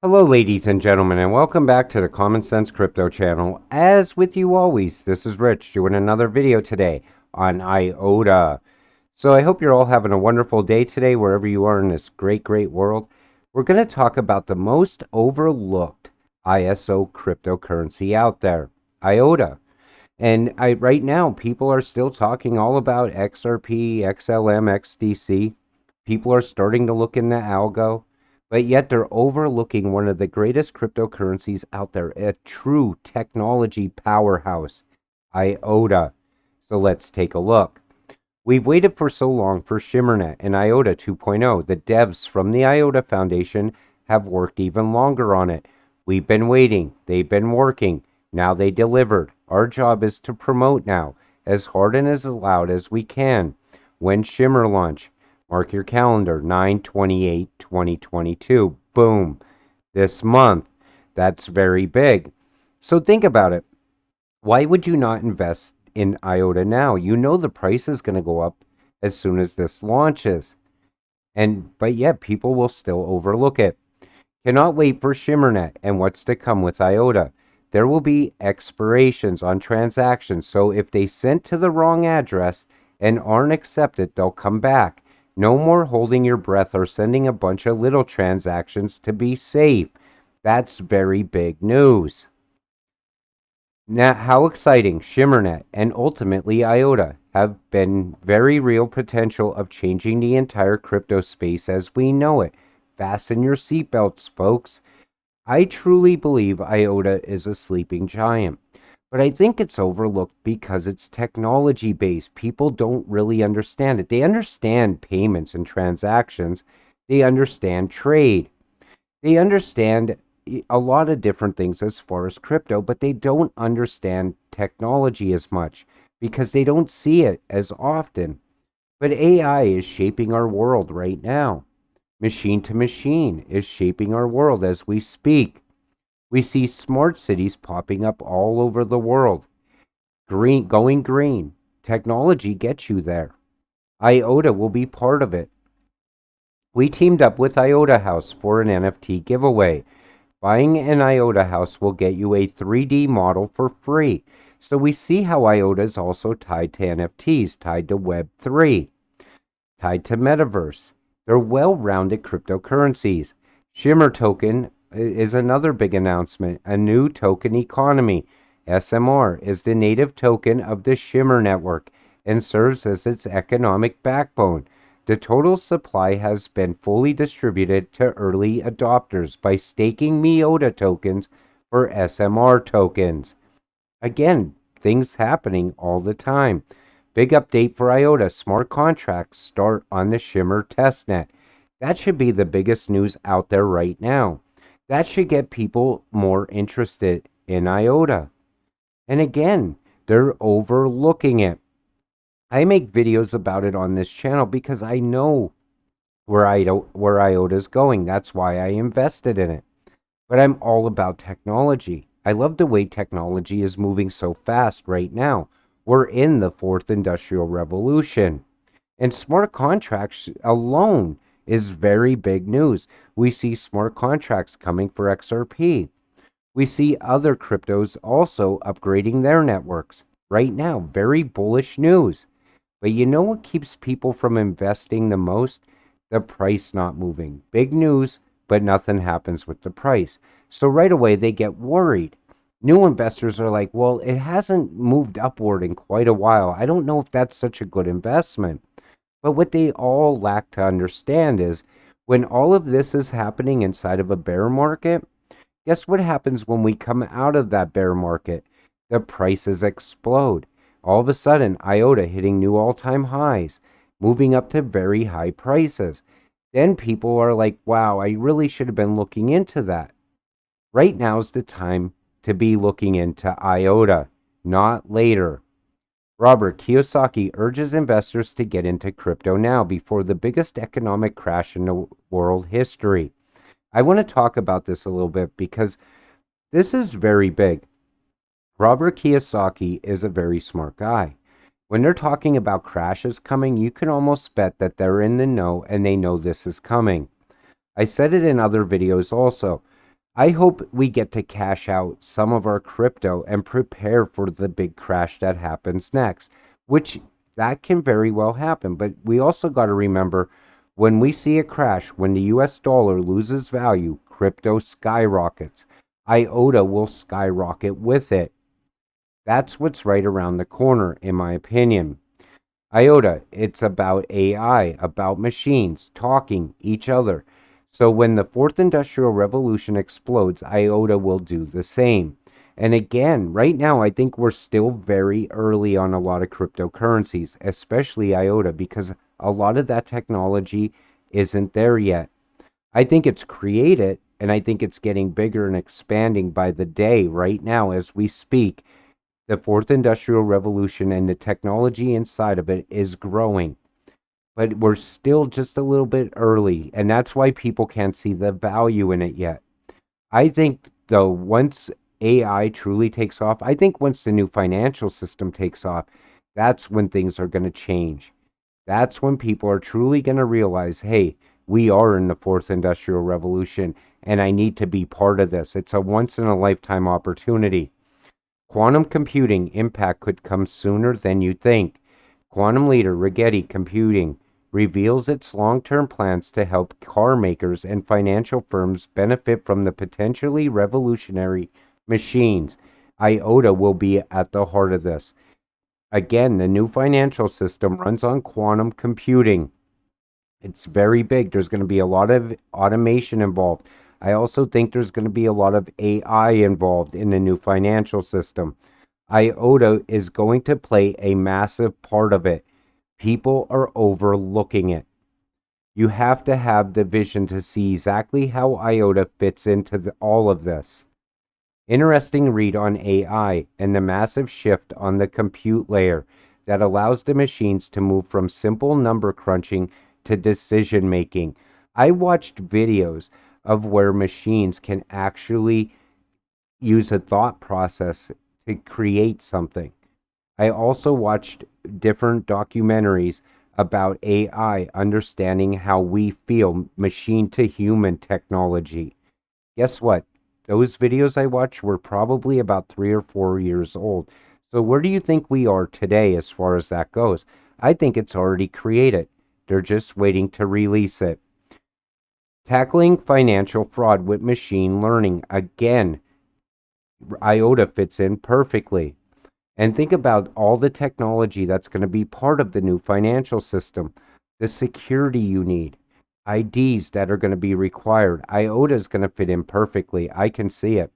Hello, ladies and gentlemen, and welcome back to the Common Sense Crypto channel. As with you always, this is Rich doing another video today on Iota. So I hope you're all having a wonderful day today, wherever you are in this great, great world. We're going to talk about the most overlooked ISO cryptocurrency out there, Iota. And right now, people are still talking all about XRP, XLM, XDC. People are starting to look into algo, but yet they're overlooking one of the greatest cryptocurrencies out there, a true technology powerhouse, IOTA. So let's take a look. We've waited for so long for ShimmerNet and IOTA 2.0. The devs from the IOTA Foundation have worked even longer on it. We've been waiting. They've been working. Now they delivered. Our job is to promote now, as hard and as loud as we can. When Shimmer launch? Mark your calendar, 9/28/2022. Boom. This month. That's very big. So think about it. Why would you not invest in IOTA now? You know the price is going to go up as soon as this launches. But yet people will still overlook it. Cannot wait for ShimmerNet and what's to come with IOTA. There will be expirations on transactions, so if they sent to the wrong address and aren't accepted, they'll come back. No more holding your breath or sending a bunch of little transactions to be safe. That's very big news. Now, how exciting ShimmerNet and ultimately IOTA have been very real potential of changing the entire crypto space as we know it. Fasten your seatbelts, folks. I truly believe IOTA is a sleeping giant, but I think it's overlooked because it's technology based. People don't really understand it. They understand payments and transactions, they understand trade, they understand a lot of different things as far as crypto, but they don't understand technology as much because they don't see it as often. But AI is shaping our world right now. Machine to machine is shaping our world as we speak. We see smart cities popping up all over the world. Green, going green. Technology gets you there. IOTA will be part of it. We teamed up with Iota House for an NFT giveaway. Buying an Iota House will get you a 3D model for free. So we see how Iota is also tied to NFTs, tied to Web3, tied to Metaverse. They're well-rounded cryptocurrencies. Shimmer token is another big announcement, a new token economy. SMR is the native token of the Shimmer network and serves as its economic backbone. The total supply has been fully distributed to early adopters by staking Miota tokens for SMR tokens. Again, things happening all the time. Big update for IOTA. Smart contracts start on the Shimmer testnet. That should be the biggest news out there right now. That should get people more interested in IOTA. And again, they're overlooking it. I make videos about it on this channel because I know where IOTA is going. That's why I invested in it. But I'm all about technology. I love the way technology is moving so fast right now. We're in the fourth industrial revolution. And smart contracts alone is very big news. We see smart contracts coming for XRP. We see other cryptos also upgrading their networks. Right now, very bullish news. But you know what keeps people from investing the most? The price not moving. Big news, but nothing happens with the price. So right away they get worried. New investors are like, well, it hasn't moved upward in quite a while. I don't know if that's such a good investment. But what they all lack to understand is when all of this is happening inside of a bear market, guess what happens when we come out of that bear market? The prices explode. All of a sudden, IOTA hitting new all-time highs, moving up to very high prices. Then people are like, wow, I really should have been looking into that. Right now is the time to be looking into IOTA, not later. Robert Kiyosaki urges investors to get into crypto now before the biggest economic crash in the world history. I want to talk about this a little bit because this is very big. Robert Kiyosaki is a very smart guy. When they're talking about crashes coming, you can almost bet that they're in the know and they know this is coming. I said it in other videos also. I hope we get to cash out some of our crypto and prepare for the big crash that happens next, which that can very well happen. But we also got to remember when we see a crash, when the US dollar loses value, crypto skyrockets. IOTA will skyrocket with it. That's what's right around the corner, in my opinion. IOTA, it's about AI, about machines talking each other. So when the fourth industrial revolution explodes, IOTA will do the same. And again, right now, I think we're still very early on a lot of cryptocurrencies, especially IOTA, because a lot of that technology isn't there yet. I think it's created, and I think it's getting bigger and expanding by the day right now as we speak. The fourth industrial revolution and the technology inside of it is growing, but we're still just a little bit early, and that's why people can't see the value in it yet. I think, though, once AI truly takes off, I think once the new financial system takes off, that's when things are going to change. That's when people are truly going to realize, hey, we are in the fourth industrial revolution, and I need to be part of this. It's a once in a lifetime opportunity. Quantum computing impact could come sooner than you think. Quantum leader Rigetti Computing reveals its long-term plans to help car makers and financial firms benefit from the potentially revolutionary machines. IOTA will be at the heart of this. Again, the new financial system runs on quantum computing. It's very big. There's going to be a lot of automation involved. I also think there's going to be a lot of AI involved in the new financial system. IOTA is going to play a massive part of it. People are overlooking it. You have to have the vision to see exactly how IOTA fits into all of this. Interesting read on AI and the massive shift on the compute layer that allows the machines to move from simple number crunching to decision making. I watched videos of where machines can actually use a thought process to create something. I also watched different documentaries about AI understanding how we feel machine to human technology. Guess what? Those videos I watched were probably about 3 or 4 years old. So where do you think we are today as far as that goes? I think it's already created. They're just waiting to release it. Tackling financial fraud with machine learning. Again, IOTA fits in perfectly. And think about all the technology that's going to be part of the new financial system, the security you need, IDs that are going to be required. IOTA is going to fit in perfectly. I can see it.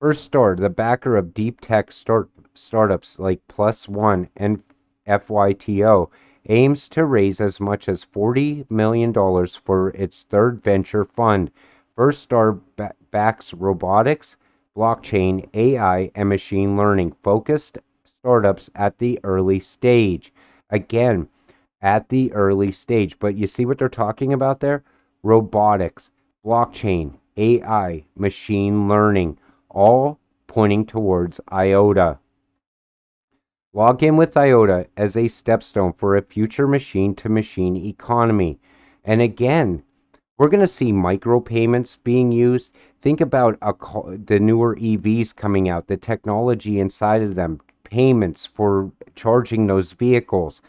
First Star, the backer of deep tech startups like Plus One and FYTO, aims to raise as much as $40 million for its third venture fund. First Star backs robotics, blockchain, AI, and machine learning focused startups at the early stage. Again, at the early stage. But you see what they're talking about there? Robotics, blockchain, AI, machine learning, all pointing towards IOTA. Log in with IOTA as a stepstone for a future machine to machine economy. And again, we're going to see micropayments being used. Think about the newer EVs coming out, the technology inside of them, payments for charging those vehicles.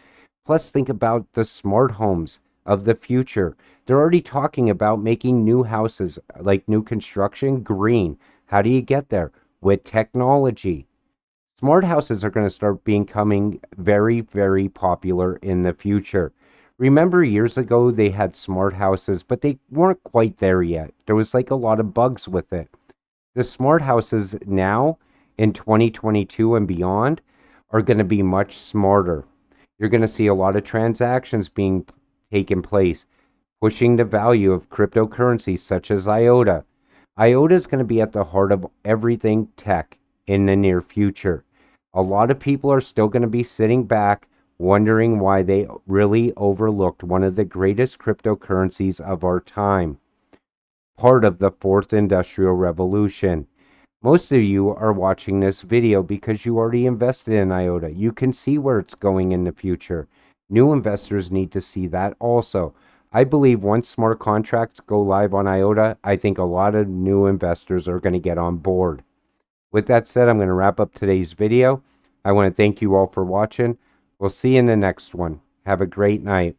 Plus, think about the smart homes of the future. They're already talking about making new houses, like new construction, green. How do you get there? With technology. Smart houses are going to start becoming very, very popular in the future. Remember years ago they had smart houses, but they weren't quite there yet. There was like a lot of bugs with it. The smart houses now in 2022 and beyond are going to be much smarter. You're going to see a lot of transactions being taken place, pushing the value of cryptocurrencies such as IOTA. IOTA is going to be at the heart of everything tech in the near future. A lot of people are still going to be sitting back wondering why they really overlooked one of the greatest cryptocurrencies of our time, part of the fourth industrial revolution. Most of you are watching this video because you already invested in IOTA. You can see where it's going in the future. New investors need to see that also. I believe once smart contracts go live on IOTA, I think a lot of new investors are going to get on board. With that said, I'm going to wrap up today's video. I want to thank you all for watching. We'll see you in the next one. Have a great night.